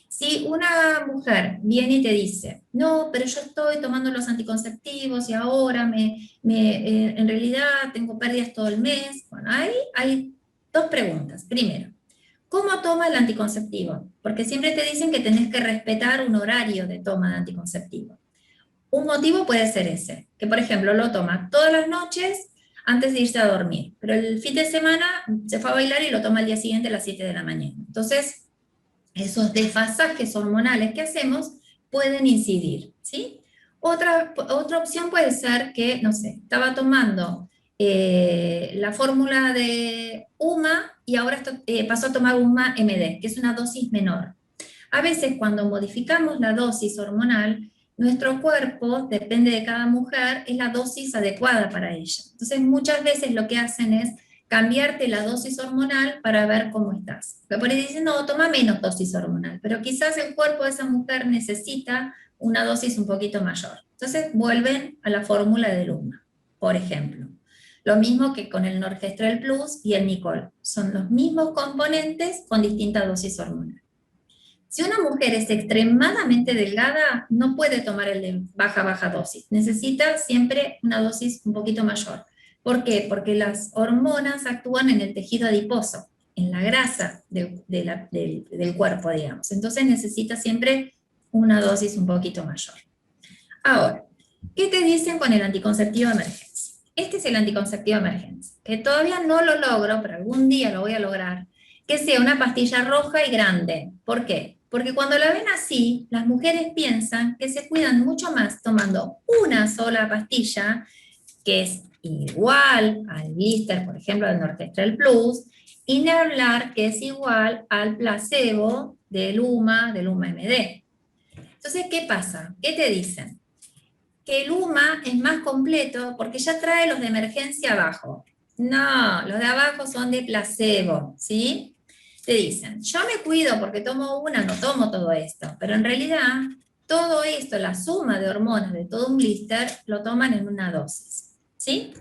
Si una mujer viene y te dice, no, pero yo estoy tomando los anticonceptivos y ahora en realidad tengo pérdidas todo el mes, bueno, ahí hay dos preguntas. Primero, ¿cómo toma el anticonceptivo? Porque siempre te dicen que tenés que respetar un horario de toma de anticonceptivo. Un motivo puede ser ese, que por ejemplo lo toma todas las noches antes de irse a dormir, pero el fin de semana se fue a bailar y lo toma al día siguiente a las 7 de la mañana. Entonces, esos desfasajes hormonales que hacemos pueden incidir, ¿sí? Otra opción puede ser que, no sé, estaba tomando la fórmula de UMA y ahora pasó a tomar UMA MD, que es una dosis menor. A veces cuando modificamos la dosis hormonal, nuestro cuerpo, depende de cada mujer, es la dosis adecuada para ella. Entonces muchas veces lo que hacen es cambiarte la dosis hormonal para ver cómo estás. Porque por ahí dicen, no, toma menos dosis hormonal, pero quizás el cuerpo de esa mujer necesita una dosis un poquito mayor. Entonces vuelven a la fórmula de Luma, por ejemplo. Lo mismo que con el Norgestrel Plus y el Nicol. Son los mismos componentes con distinta dosis hormonal. Si una mujer es extremadamente delgada, no puede tomar el de baja dosis. Necesita siempre una dosis un poquito mayor. ¿Por qué? Porque las hormonas actúan en el tejido adiposo, en la grasa del cuerpo, digamos. Entonces necesita siempre una dosis un poquito mayor. Ahora, ¿qué te dicen con el anticonceptivo de emergencia? Este es el anticonceptivo de emergencia, que todavía no lo logro, pero algún día lo voy a lograr, que sea una pastilla roja y grande. ¿Por qué? Porque cuando la ven así, las mujeres piensan que se cuidan mucho más tomando una sola pastilla, que es igual al blister, por ejemplo, del Norgestrel Plus, y ni hablar que es igual al placebo del UMA MD. Entonces, ¿qué pasa? ¿Qué te dicen? Que el UMA es más completo porque ya trae los de emergencia abajo. No, los de abajo son de placebo, ¿sí? Te dicen, yo me cuido porque tomo una, no tomo todo esto, pero en realidad todo esto, la suma de hormonas de todo un blister, lo toman en una dosis, ¿sí?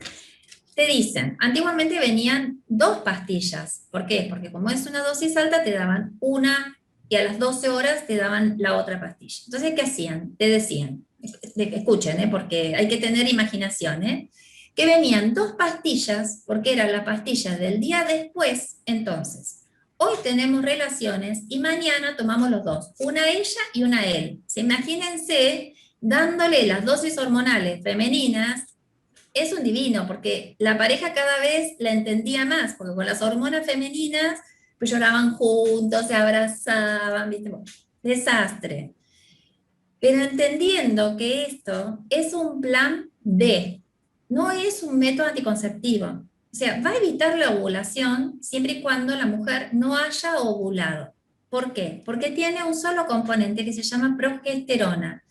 Te dicen, antiguamente venían 2 pastillas. ¿Por qué? Porque como es una dosis alta, te daban una y a las 12 horas te daban la otra pastilla. Entonces, ¿qué hacían? Te decían, escuchen, porque hay que tener imaginación, que venían 2 pastillas, porque era la pastilla del día después. Entonces, hoy tenemos relaciones y mañana tomamos los 2, una a ella y una a él. Imagínense dándole las dosis hormonales femeninas. Es un divino, porque la pareja cada vez la entendía más, porque con las hormonas femeninas, pues lloraban juntos, se abrazaban, ¿viste? Bueno, desastre. Pero entendiendo que esto es un plan B, no es un método anticonceptivo. O sea, va a evitar la ovulación siempre y cuando la mujer no haya ovulado. ¿Por qué? Porque tiene un solo componente que se llama progesterona.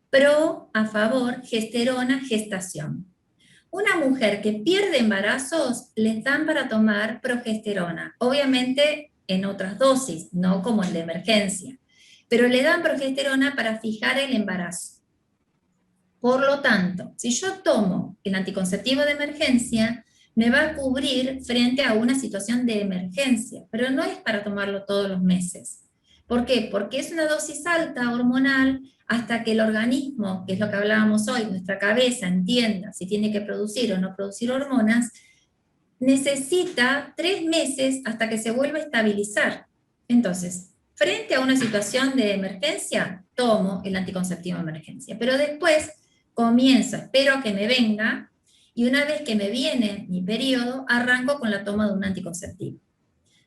Pro, a favor, gesterona, gestación. Una mujer que pierde embarazos, les dan para tomar progesterona, obviamente en otras dosis, no como el de emergencia, pero le dan progesterona para fijar el embarazo. Por lo tanto, si yo tomo el anticonceptivo de emergencia, me va a cubrir frente a una situación de emergencia, pero no es para tomarlo todos los meses. ¿Por qué? Porque es una dosis alta hormonal hasta que el organismo, que es lo que hablábamos hoy, nuestra cabeza entienda si tiene que producir o no producir hormonas, necesita 3 meses hasta que se vuelva a estabilizar. Entonces, frente a una situación de emergencia, tomo el anticonceptivo de emergencia, pero después comienzo, espero a que me venga, y una vez que me viene mi periodo, arranco con la toma de un anticonceptivo.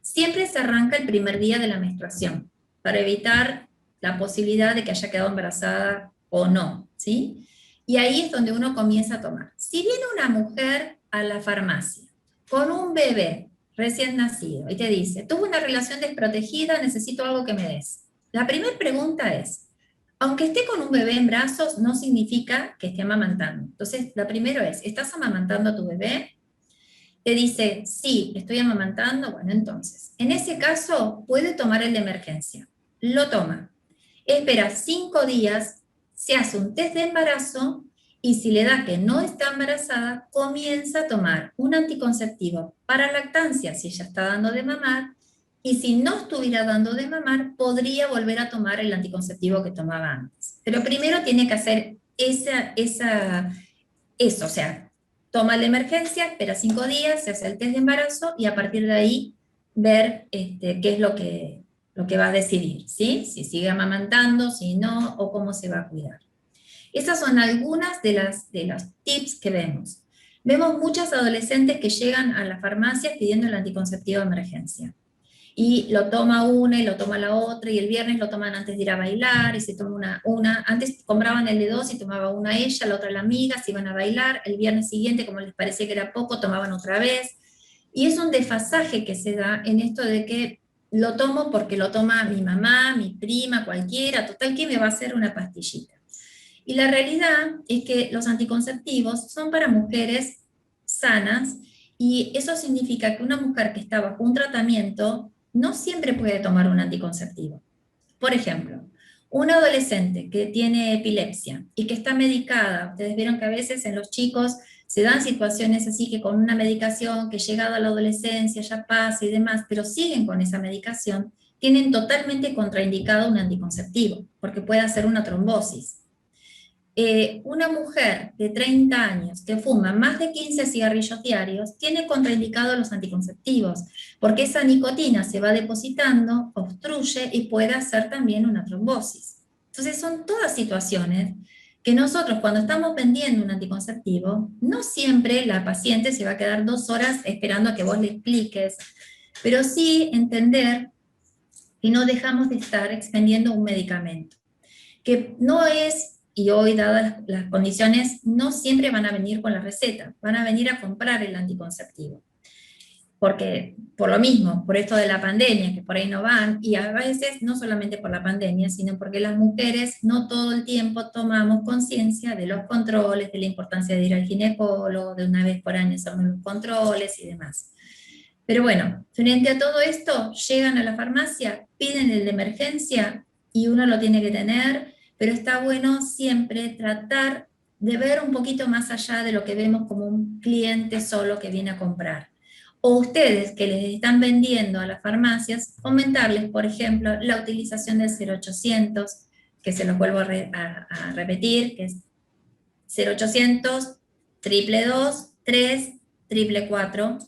Siempre se arranca el primer día de la menstruación, para evitar la posibilidad de que haya quedado embarazada o no, ¿sí? Y ahí es donde uno comienza a tomar. Si viene una mujer a la farmacia con un bebé recién nacido y te dice, tuve una relación desprotegida, necesito algo que me des. La primera pregunta es, aunque esté con un bebé en brazos, no significa que esté amamantando. Entonces, la primero es, ¿estás amamantando a tu bebé? Te dice, sí, estoy amamantando, bueno, entonces, en ese caso puede tomar el de emergencia. Lo toma. Espera 5 días, se hace un test de embarazo y si le da que no está embarazada, comienza a tomar un anticonceptivo para lactancia si ella está dando de mamar, y si no estuviera dando de mamar, podría volver a tomar el anticonceptivo que tomaba antes. Pero primero tiene que hacer eso, o sea, toma la emergencia, espera 5 días, se hace el test de embarazo y a partir de ahí ver qué es lo que va a decidir, ¿sí? Si sigue amamantando, si no, o cómo se va a cuidar. Esas son algunas de los tips que vemos. Vemos muchas adolescentes que llegan a la farmacia pidiendo el anticonceptivo de emergencia y lo toma una y lo toma la otra, y el viernes lo toman antes de ir a bailar, y se toma antes compraban el de dos y tomaba una ella, la otra la amiga, se iban a bailar, el viernes siguiente, como les parecía que era poco, tomaban otra vez, y es un desfasaje que se da en esto de que lo tomo porque lo toma mi mamá, mi prima, cualquiera, total, ¿qué me va a hacer una pastillita? Y la realidad es que los anticonceptivos son para mujeres sanas, y eso significa que una mujer que está bajo un tratamiento no siempre puede tomar un anticonceptivo. Por ejemplo, una adolescente que tiene epilepsia y que está medicada, ustedes vieron que a veces en los chicos se dan situaciones así que con una medicación que llegado a la adolescencia ya pasa y demás, pero siguen con esa medicación, tienen totalmente contraindicado un anticonceptivo, porque puede hacer una trombosis. Una mujer de 30 años que fuma más de 15 cigarrillos diarios tiene contraindicados los anticonceptivos, porque esa nicotina se va depositando, obstruye y puede hacer también una trombosis. Entonces son todas situaciones que nosotros cuando estamos vendiendo un anticonceptivo, no siempre la paciente se va a quedar 2 horas esperando a que vos le expliques, pero sí entender que no dejamos de estar expendiendo un medicamento que no es, y hoy dadas las condiciones, no siempre van a venir con la receta, van a venir a comprar el anticonceptivo. Porque por lo mismo, por esto de la pandemia, que por ahí no van, y a veces no solamente por la pandemia, sino porque las mujeres no todo el tiempo tomamos conciencia de los controles, de la importancia de ir al ginecólogo, de una vez por año hacemos los controles y demás. Pero bueno, frente a todo esto, llegan a la farmacia, piden el de emergencia y uno lo tiene que tener, pero está bueno siempre tratar de ver un poquito más allá de lo que vemos como un cliente solo que viene a comprar. O ustedes que les están vendiendo a las farmacias, comentarles, por ejemplo, la utilización del 0800, que se los vuelvo a repetir, que es 0800 222 3 444,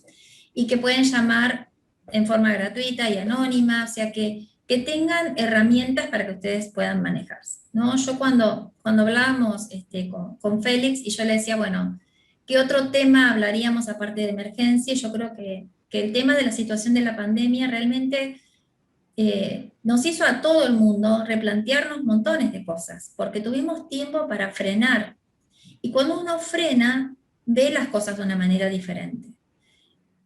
y que pueden llamar en forma gratuita y anónima, o sea que tengan herramientas para que ustedes puedan manejarse, ¿no? Yo cuando hablábamos con Félix y yo le decía, bueno, ¿qué otro tema hablaríamos aparte de emergencia? Yo creo que el tema de la situación de la pandemia realmente nos hizo a todo el mundo replantearnos montones de cosas, porque tuvimos tiempo para frenar. Y cuando uno frena, ve las cosas de una manera diferente.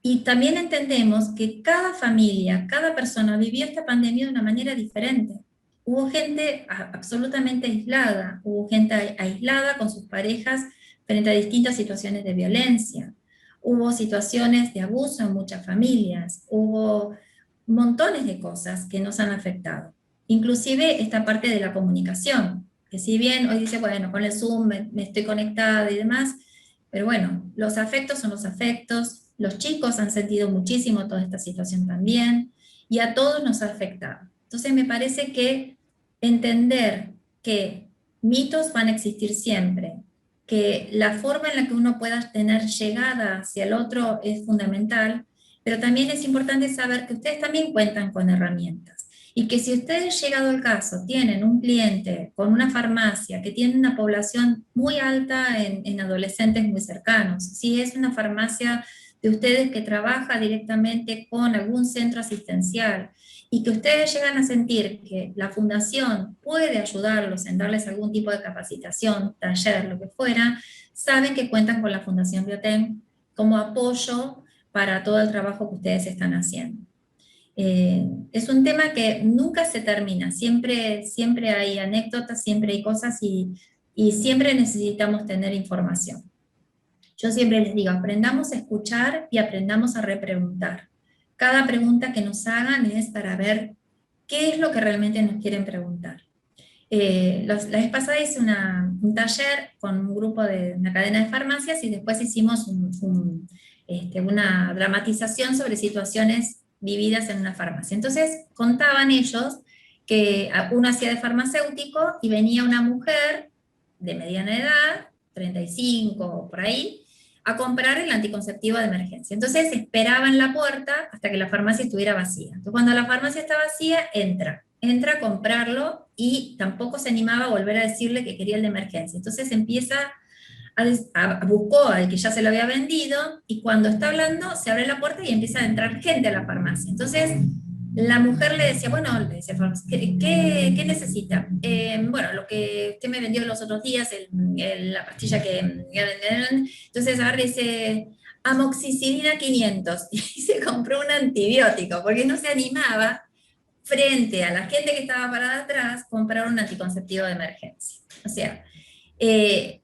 Y también entendemos que cada familia, cada persona vivió esta pandemia de una manera diferente. Hubo gente absolutamente aislada, hubo gente aislada con sus parejas frente a distintas situaciones de violencia, hubo situaciones de abuso en muchas familias, hubo montones de cosas que nos han afectado. Inclusive esta parte de la comunicación, que si bien hoy dice, bueno, con el Zoom me estoy conectada y demás, pero bueno, los afectos son los afectos, los chicos han sentido muchísimo toda esta situación también, y a todos nos ha afectado. Entonces me parece que entender que mitos van a existir siempre, que la forma en la que uno pueda tener llegada hacia el otro es fundamental, pero también es importante saber que ustedes también cuentan con herramientas. Y que si ustedes, llegado el caso, tienen un cliente con una farmacia que tiene una población muy alta en adolescentes muy cercanos, si es una farmacia de ustedes que trabaja directamente con algún centro asistencial y que ustedes llegan a sentir que la fundación puede ayudarlos en darles algún tipo de capacitación, taller, lo que fuera, saben que cuentan con la Fundación Biotem como apoyo para todo el trabajo que ustedes están haciendo. Es un tema que nunca se termina, siempre hay anécdotas, siempre hay cosas y siempre necesitamos tener información. Yo siempre les digo, aprendamos a escuchar y aprendamos a repreguntar. Cada pregunta que nos hagan es para ver qué es lo que realmente nos quieren preguntar. La vez pasada hice un taller con un grupo de una cadena de farmacias y después hicimos una dramatización sobre situaciones vividas en una farmacia. Entonces contaban ellos que uno hacía de farmacéutico y venía una mujer de mediana edad, 35 por ahí, a comprar el anticonceptivo de emergencia. Entonces esperaba en la puerta hasta que la farmacia estuviera vacía. Entonces cuando la farmacia está vacía, entra a comprarlo y tampoco se animaba a volver a decirle que quería el de emergencia. Entonces empieza buscó al que ya se lo había vendido y cuando está hablando se abre la puerta y empieza a entrar gente a la farmacia. Entonces la mujer le decía, bueno, le decía, ¿qué necesita? Bueno, lo que usted me vendió los otros días, la pastilla que... Entonces ahora dice, amoxicilina 500 y se compró un antibiótico porque no se animaba frente a la gente que estaba parada atrás comprar un anticonceptivo de emergencia. O sea,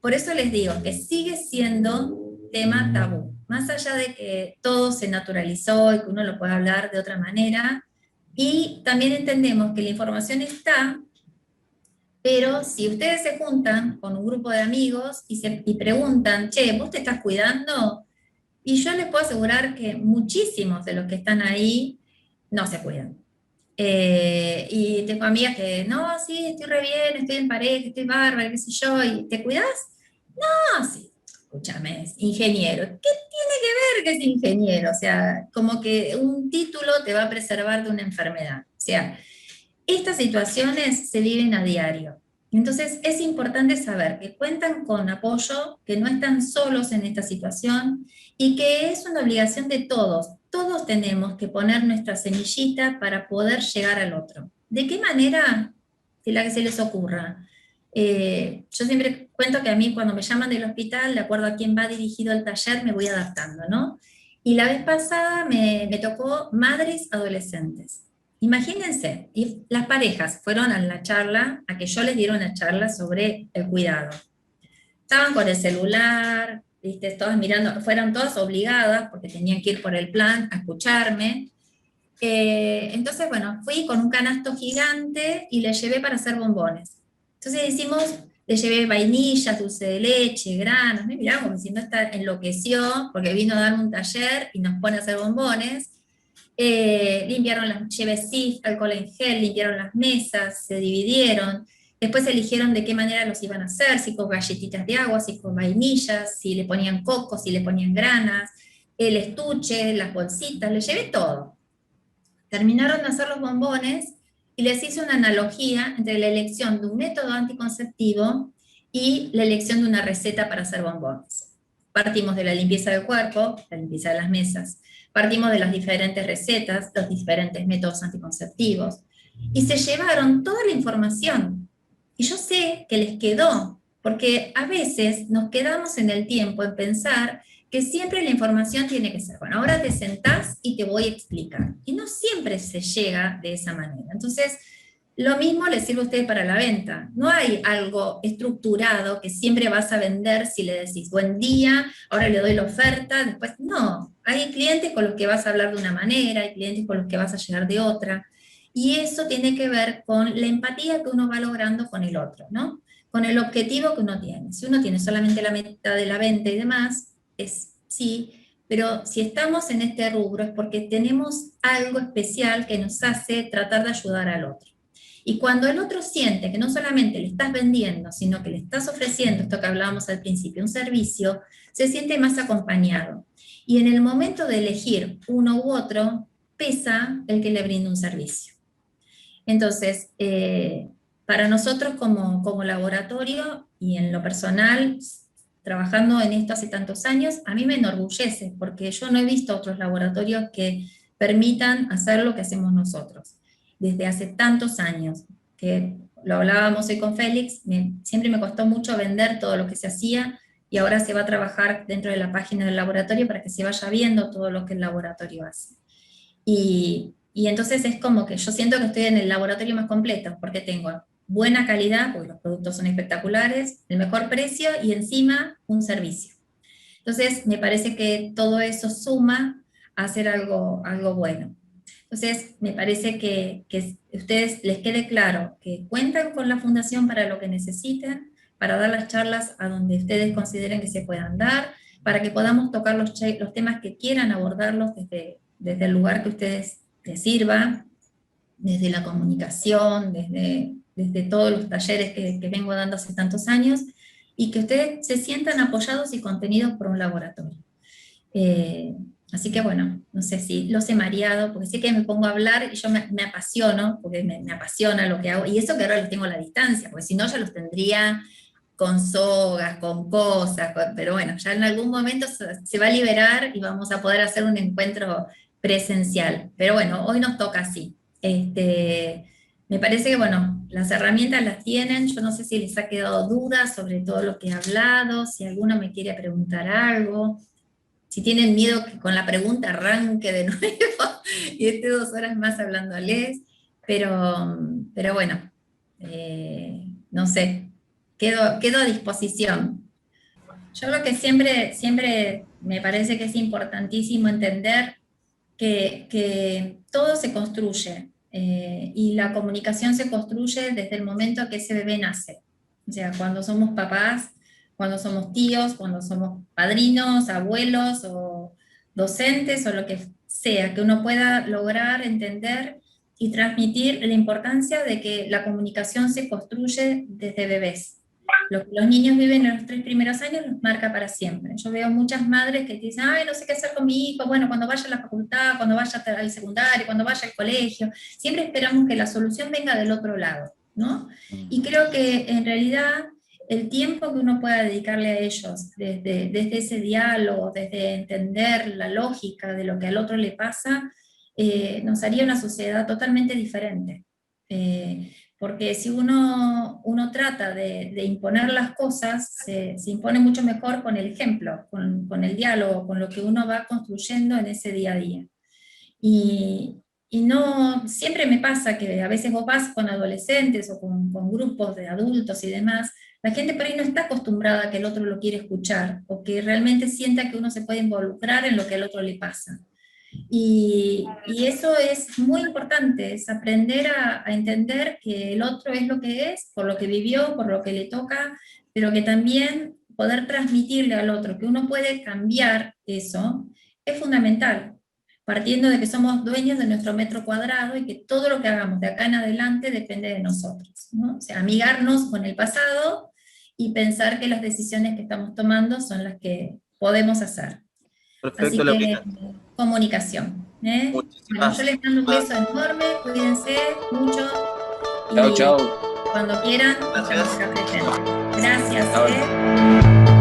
por eso les digo que sigue siendo tema tabú, más allá de que todo se naturalizó y que uno lo puede hablar de otra manera, y también entendemos que la información está, pero si ustedes se juntan con un grupo de amigos y preguntan, che, ¿vos te estás cuidando? Y yo les puedo asegurar que muchísimos de los que están ahí no se cuidan. Y tengo amigas que, no, sí, estoy re bien, estoy en pareja, estoy bárbara, qué sé yo, ¿y te cuidas? No, sí, escúchame, es ingeniero. ¿Qué tiene que ver que es ingeniero? O sea, como que un título te va a preservar de una enfermedad. O sea, estas situaciones se viven a diario. Entonces es importante saber que cuentan con apoyo, que no están solos en esta situación y que es una obligación de todos. Todos tenemos que poner nuestra semillita para poder llegar al otro. ¿De qué manera? De la que se les ocurra. Yo siempre cuento que a mí cuando me llaman del hospital, de acuerdo a quién va dirigido el taller, me voy adaptando, ¿no? Y la vez pasada me tocó madres adolescentes. Imagínense, y las parejas fueron a la charla, a que yo les diera una charla sobre el cuidado. Estaban con el celular, ¿viste? Todas mirando, fueron todas obligadas, porque tenían que ir por el plan, a escucharme. Entonces, bueno, fui con un canasto gigante y le llevé para hacer bombones. Entonces le llevé vainillas, dulce de leche, granos, me miraba como diciendo, esta enloqueció, porque vino a darme un taller y nos pone a hacer bombones. Limpiaron llevé SIF, alcohol en gel, limpiaron las mesas, se dividieron, después eligieron de qué manera los iban a hacer, si con galletitas de agua, si con vainillas, si le ponían coco, si le ponían granas, el estuche, las bolsitas, les llevé todo. Terminaron de hacer los bombones y les hice una analogía entre la elección de un método anticonceptivo y la elección de una receta para hacer bombones. Partimos de la limpieza del cuerpo, la limpieza de las mesas, partimos de las diferentes recetas, los diferentes métodos anticonceptivos, y se llevaron toda la información. Y yo sé que les quedó, porque a veces nos quedamos en el tiempo en pensar que siempre la información tiene que ser, bueno, ahora te sentás y te voy a explicar. Y no siempre se llega de esa manera. Entonces, lo mismo le sirve a usted para la venta. No hay algo estructurado que siempre vas a vender si le decís, buen día, ahora le doy la oferta, después, no. Hay clientes con los que vas a hablar de una manera, hay clientes con los que vas a llegar de otra. Y eso tiene que ver con la empatía que uno va logrando con el otro, ¿no? Con el objetivo que uno tiene. Si uno tiene solamente la meta de la venta y demás, es sí, pero si estamos en este rubro es porque tenemos algo especial que nos hace tratar de ayudar al otro. Y cuando el otro siente que no solamente le estás vendiendo, sino que le estás ofreciendo, esto que hablábamos al principio, un servicio, se siente más acompañado. Y en el momento de elegir uno u otro, pesa el que le brinda un servicio. Entonces, para nosotros como laboratorio y en lo personal, trabajando en esto hace tantos años, a mí me enorgullece, porque yo no he visto otros laboratorios que permitan hacer lo que hacemos nosotros, desde hace tantos años, que lo hablábamos hoy con Félix, siempre me costó mucho vender todo lo que se hacía, y ahora se va a trabajar dentro de la página del laboratorio para que se vaya viendo todo lo que el laboratorio hace. Y entonces es como que yo siento que estoy en el laboratorio más completo, porque tengo buena calidad, porque los productos son espectaculares, el mejor precio y encima un servicio. Entonces me parece que todo eso suma a hacer algo bueno. Entonces me parece que a ustedes les quede claro que cuentan con la fundación para lo que necesiten, para dar las charlas a donde ustedes consideren que se puedan dar, para que podamos tocar los temas que quieran abordarlos desde el lugar que ustedes les sirva, desde la comunicación, desde todos los talleres que vengo dando hace tantos años, y que ustedes se sientan apoyados y contenidos por un laboratorio. Así que bueno, no sé si los he mareado, porque sé que me pongo a hablar y yo me apasiono, porque me apasiona lo que hago, y eso que ahora los tengo a la distancia, porque si no ya los tendría con sogas, con cosas, pero bueno, ya en algún momento se va a liberar y vamos a poder hacer un encuentro presencial. Pero bueno, hoy nos toca así. Me parece que, bueno, las herramientas las tienen, yo no sé si les ha quedado dudas sobre todo lo que he hablado, si alguno me quiere preguntar algo, si tienen miedo que con la pregunta arranque de nuevo y esté 2 horas más hablándoles, pero bueno, no sé, quedo a disposición. Yo lo que siempre me parece que es importantísimo entender que todo se construye, y la comunicación se construye desde el momento que ese bebé nace. O sea, cuando somos papás, cuando somos tíos, cuando somos padrinos, abuelos o docentes o lo que sea, que uno pueda lograr entender y transmitir la importancia de que la comunicación se construye desde bebés. Lo que los niños viven en los 3 primeros años los marca para siempre. Yo veo muchas madres que dicen, ay, no sé qué hacer con mi hijo, bueno, cuando vaya a la facultad, cuando vaya al secundario, cuando vaya al colegio, siempre esperamos que la solución venga del otro lado, ¿no? Y creo que en realidad el tiempo que uno pueda dedicarle a ellos, desde ese diálogo, desde entender la lógica de lo que al otro le pasa, nos haría una sociedad totalmente diferente. Porque si uno trata de imponer las cosas, se impone mucho mejor con el ejemplo, con el diálogo, con lo que uno va construyendo en ese día a día. Y no, siempre me pasa que a veces vos vas con adolescentes o con grupos de adultos y demás, la gente por ahí no está acostumbrada a que el otro lo quiere escuchar, o que realmente sienta que uno se puede involucrar en lo que al otro le pasa. Y eso es muy importante, es aprender a entender que el otro es lo que es, por lo que vivió, por lo que le toca, pero que también poder transmitirle al otro que uno puede cambiar eso es fundamental, partiendo de que somos dueños de nuestro metro cuadrado y que todo lo que hagamos de acá en adelante depende de nosotros, ¿no? O sea, amigarnos con el pasado y pensar que las decisiones que estamos tomando son las que podemos hacer. Así Perfecto, que Laurita. comunicación. Bueno, yo Muchísimas. les mando un beso enorme, cuídense mucho Chao, y chao. cuando quieran estamos Gracias. acá presentes. Gracias. Chao.